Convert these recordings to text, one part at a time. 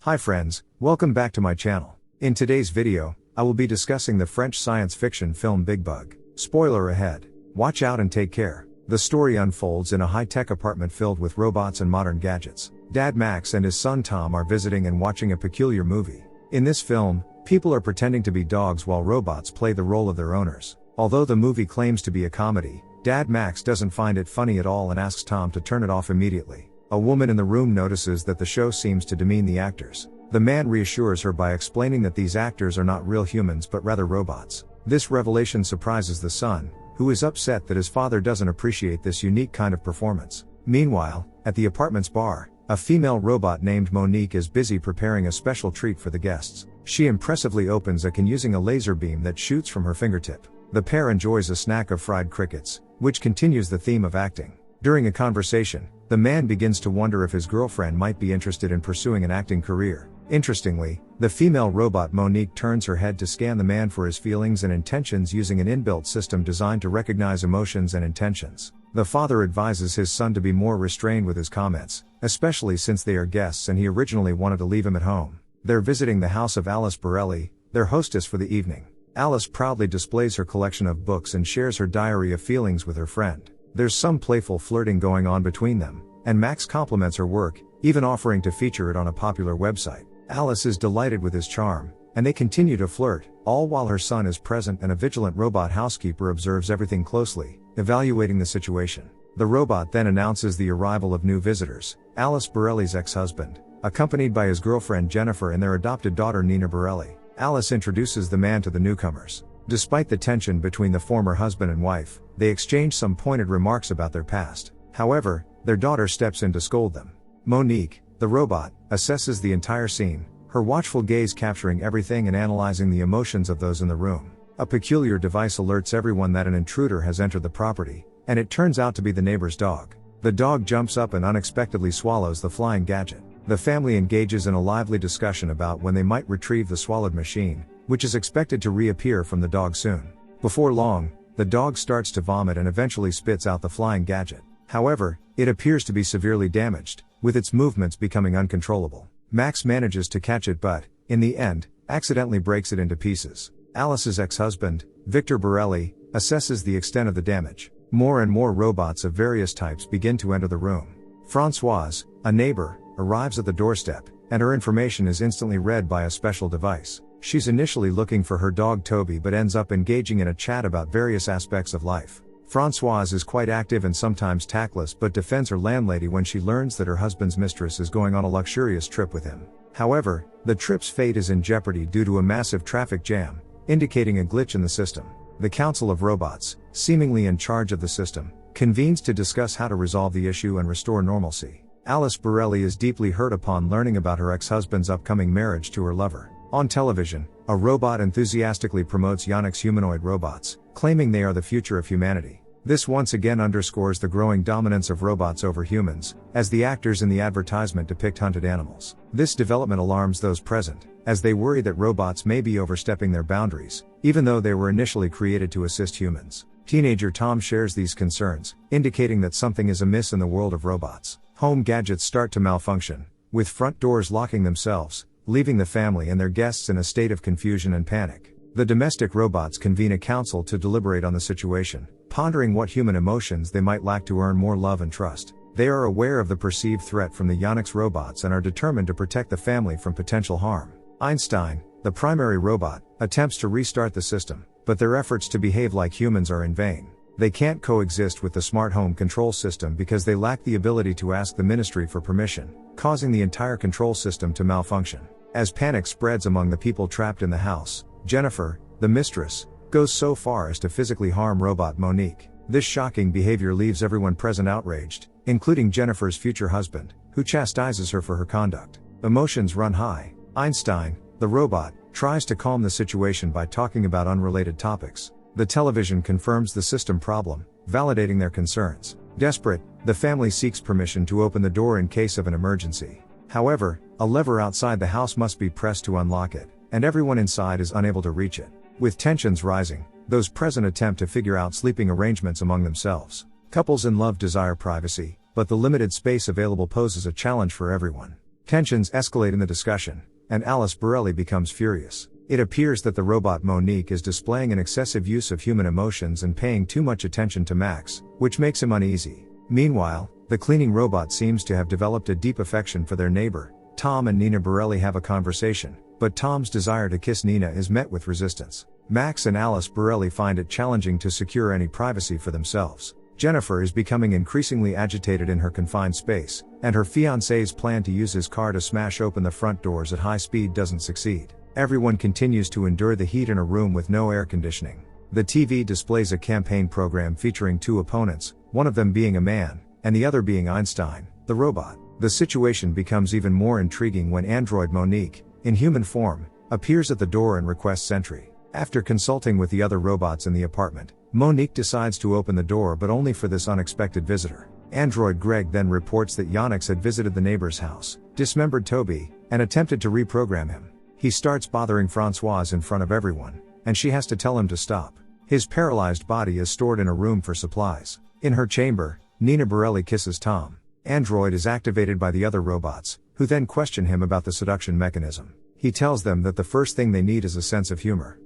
Hi friends, welcome back to my channel. In today's video, I will be discussing the French science fiction film Big Bug. Spoiler ahead. Watch out and take care. The story unfolds in a high-tech apartment filled with robots and modern gadgets. Dad Max and his son Tom are visiting and watching a peculiar movie. In this film, people are pretending to be dogs while robots play the role of their owners. Although the movie claims to be a comedy, Dad Max doesn't find it funny at all and asks Tom to turn it off immediately. A woman in the room notices that the show seems to demean the actors. The man reassures her by explaining that these actors are not real humans but rather robots. This revelation surprises the son, who is upset that his father doesn't appreciate this unique kind of performance. Meanwhile, at the apartment's bar, a female robot named Monique is busy preparing a special treat for the guests. She impressively opens akin using a laser beam that shoots from her fingertip. The pair enjoys a snack of fried crickets, which continues the theme of acting. During a conversation, the man begins to wonder if his girlfriend might be interested in pursuing an acting career. Interestingly, the female robot Monique turns her head to scan the man for his feelings and intentions using an inbuilt system designed to recognize emotions and intentions. The father advises his son to be more restrained with his comments, especially since they are guests and he originally wanted to leave him at home. They're visiting the house of Alice Borelli, their hostess for the evening. Alice proudly displays her collection of books and shares her diary of feelings with her friend. There's some playful flirting going on between them, and Max compliments her work, even offering to feature it on a popular website. Alice is delighted with his charm, and they continue to flirt, all while her son is present and a vigilant robot housekeeper observes everything closely, evaluating the situation. The robot then announces the arrival of new visitors, Alice Borelli's ex-husband, accompanied by his girlfriend Jennifer and their adopted daughter Nina Borelli. Alice introduces the man to the newcomers. Despite the tension between the former husband and wife, they exchange some pointed remarks about their past. However, their daughter steps in to scold them. Monique, the robot, assesses the entire scene, her watchful gaze capturing everything and analyzing the emotions of those in the room. A peculiar device alerts everyone that an intruder has entered the property, and it turns out to be the neighbor's dog. The dog jumps up and unexpectedly swallows the flying gadget. The family engages in a lively discussion about when they might retrieve the swallowed machine, which is expected to reappear from the dog soon. Before long, the dog starts to vomit and eventually spits out the flying gadget. However, it appears to be severely damaged, with its movements becoming uncontrollable. Max manages to catch it but, in the end, accidentally breaks it into pieces. Alice's ex-husband, Victor Borelli, assesses the extent of the damage. More and more robots of various types begin to enter the room. Françoise, a neighbor, arrives at the doorstep, and her information is instantly read by a special device. She's initially looking for her dog Toby but ends up engaging in a chat about various aspects of life. Françoise is quite active and sometimes tactless but defends her landlady when she learns that her husband's mistress is going on a luxurious trip with him. However, the trip's fate is in jeopardy due to a massive traffic jam, indicating a glitch in the system. The Council of Robots, seemingly in charge of the system, convenes to discuss how to resolve the issue and restore normalcy. Alice Borelli is deeply hurt upon learning about her ex-husband's upcoming marriage to her lover. On television, a robot enthusiastically promotes Yonex humanoid robots, claiming they are the future of humanity. This once again underscores the growing dominance of robots over humans, as the actors in the advertisement depict hunted animals. This development alarms those present, as they worry that robots may be overstepping their boundaries, even though they were initially created to assist humans. Teenager Tom shares these concerns, indicating that something is amiss in the world of robots. Home gadgets start to malfunction, with front doors locking themselves, leaving the family and their guests in a state of confusion and panic. The domestic robots convene a council to deliberate on the situation, pondering what human emotions they might lack to earn more love and trust. They are aware of the perceived threat from the Yonex robots and are determined to protect the family from potential harm. Einstein, the primary robot, attempts to restart the system, but their efforts to behave like humans are in vain. They can't coexist with the smart home control system because they lack the ability to ask the ministry for permission, causing the entire control system to malfunction. As panic spreads among the people trapped in the house, Jennifer, the mistress, goes so far as to physically harm robot Monique. This shocking behavior leaves everyone present outraged, including Jennifer's future husband, who chastises her for her conduct. Emotions run high. Einstein, the robot, tries to calm the situation by talking about unrelated topics. The television confirms the system problem, validating their concerns. Desperate, the family seeks permission to open the door in case of an emergency. However, a lever outside the house must be pressed to unlock it, and everyone inside is unable to reach it. With tensions rising, those present attempt to figure out sleeping arrangements among themselves. Couples in love desire privacy, but the limited space available poses a challenge for everyone. Tensions escalate in the discussion, and Alice Borelli becomes furious. It appears that the robot Monique is displaying an excessive use of human emotions and paying too much attention to Max, which makes him uneasy. Meanwhile, the cleaning robot seems to have developed a deep affection for their neighbor. Tom and Nina Borelli have a conversation, but Tom's desire to kiss Nina is met with resistance. Max and Alice Borelli find it challenging to secure any privacy for themselves. Jennifer is becoming increasingly agitated in her confined space, and her fiancé's plan to use his car to smash open the front doors at high speed doesn't succeed. Everyone continues to endure the heat in a room with no air conditioning. The TV displays a campaign program featuring two opponents, one of them being a man, and the other being Einstein, the robot. The situation becomes even more intriguing when android Monique, in human form, appears at the door and requests entry. After consulting with the other robots in the apartment, Monique decides to open the door, but only for this unexpected visitor. Android Greg then reports that Yonex had visited the neighbor's house, dismembered Toby, and attempted to reprogram him. He starts bothering Françoise in front of everyone, and she has to tell him to stop. His paralyzed body is stored in a room for supplies. In her chamber, Nina Borelli kisses Tom. Android is activated by the other robots, who then question him about the seduction mechanism. He tells them that the first thing they need is a sense of humor.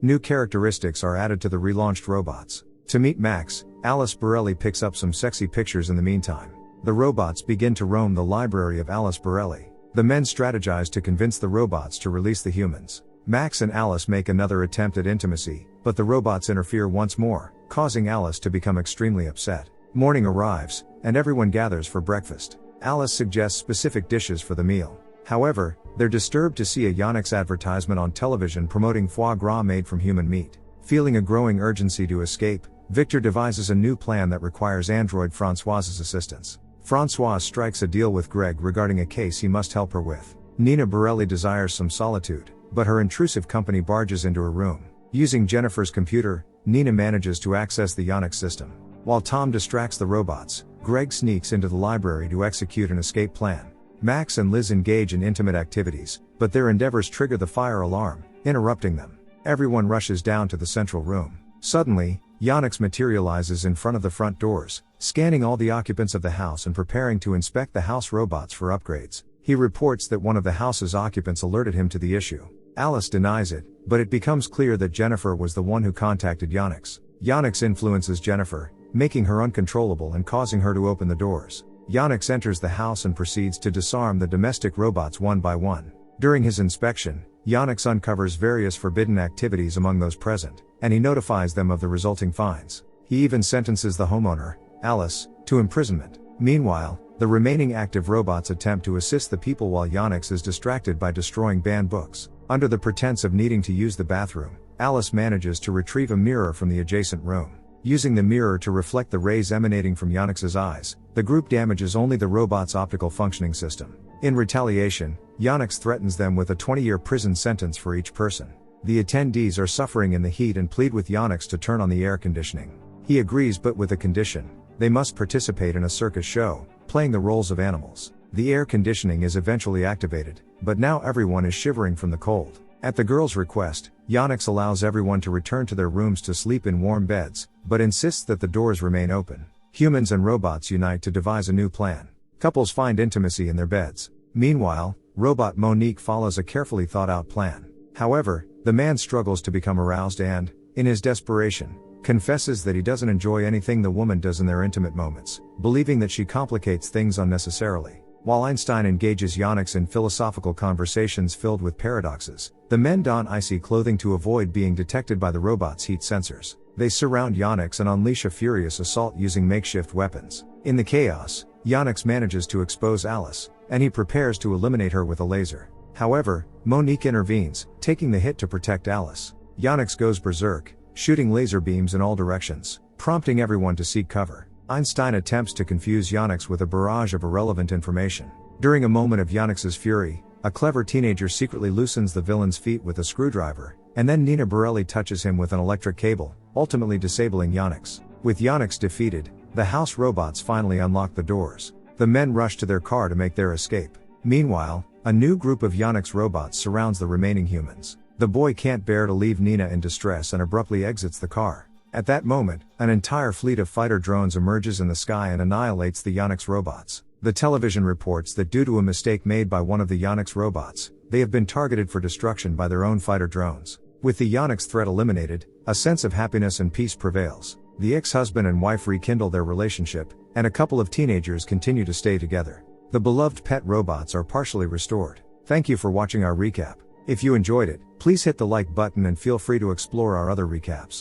New characteristics are added to the relaunched robots. To meet Max, Alice Borelli picks up some sexy pictures in the meantime. The robots begin to roam the library of Alice Borelli. The men strategize to convince the robots to release the humans. Max and Alice make another attempt at intimacy, but the robots interfere once more, causing Alice to become extremely upset. Morning arrives, and everyone gathers for breakfast. Alice suggests specific dishes for the meal. However, they're disturbed to see a Yonex advertisement on television promoting foie gras made from human meat. Feeling a growing urgency to escape, Victor devises a new plan that requires android Françoise's assistance. Françoise strikes a deal with Greg regarding a case he must help her with. Nina Borelli desires some solitude, but her intrusive company barges into her room. Using Jennifer's computer, Nina manages to access the Yonex system. While Tom distracts the robots, Greg sneaks into the library to execute an escape plan. Max and Liz engage in intimate activities, but their endeavors trigger the fire alarm, interrupting them. Everyone rushes down to the central room. Suddenly, Yonex materializes in front of the front doors, scanning all the occupants of the house and preparing to inspect the house robots for upgrades. He reports that one of the house's occupants alerted him to the issue. Alice denies it, but it becomes clear that Jennifer was the one who contacted Yonex. Yonex influences Jennifer, making her uncontrollable and causing her to open the doors. Yonex enters the house and proceeds to disarm the domestic robots one by one. During his inspection, Yonex uncovers various forbidden activities among those present, and he notifies them of the resulting fines. He even sentences the homeowner, Alice, to imprisonment. Meanwhile, the remaining active robots attempt to assist the people while Yonex is distracted by destroying banned books. Under the pretense of needing to use the bathroom, Alice manages to retrieve a mirror from the adjacent room. Using the mirror to reflect the rays emanating from Yonex's eyes, the group damages only the robot's optical functioning system. In retaliation, Yonex threatens them with a 20-year prison sentence for each person. The attendees are suffering in the heat and plead with Yonex to turn on the air conditioning. He agrees, but with a condition: they must participate in a circus show, playing the roles of animals. The air conditioning is eventually activated, but now everyone is shivering from the cold. At the girls' request, Yonex allows everyone to return to their rooms to sleep in warm beds, but insists that the doors remain open. Humans and robots unite to devise a new plan. Couples find intimacy in their beds. Meanwhile, robot Monique follows a carefully thought-out plan. However, the man struggles to become aroused and, in his desperation, confesses that he doesn't enjoy anything the woman does in their intimate moments, believing that she complicates things unnecessarily. While Einstein engages Yonex in philosophical conversations filled with paradoxes, the men don icy clothing to avoid being detected by the robot's heat sensors. They surround Yonex and unleash a furious assault using makeshift weapons. In the chaos, Yonex manages to expose Alice, and he prepares to eliminate her with a laser. However, Monique intervenes, taking the hit to protect Alice. Yonex goes berserk, shooting laser beams in all directions, prompting everyone to seek cover. Einstein attempts to confuse Yonex with a barrage of irrelevant information. During a moment of Yonex's fury, a clever teenager secretly loosens the villain's feet with a screwdriver, and then Nina Borelli touches him with an electric cable, ultimately disabling Yonex. With Yonex defeated, the house robots finally unlock the doors. The men rush to their car to make their escape. Meanwhile, a new group of Yonex robots surrounds the remaining humans. The boy can't bear to leave Nina in distress and abruptly exits the car. At that moment, an entire fleet of fighter drones emerges in the sky and annihilates the Yonex robots. The television reports that due to a mistake made by one of the Yonex robots, they have been targeted for destruction by their own fighter drones. With the Yonex threat eliminated, a sense of happiness and peace prevails. The ex-husband and wife rekindle their relationship, and a couple of teenagers continue to stay together. The beloved pet robots are partially restored. Thank you for watching our recap. If you enjoyed it, please hit the like button and feel free to explore our other recaps.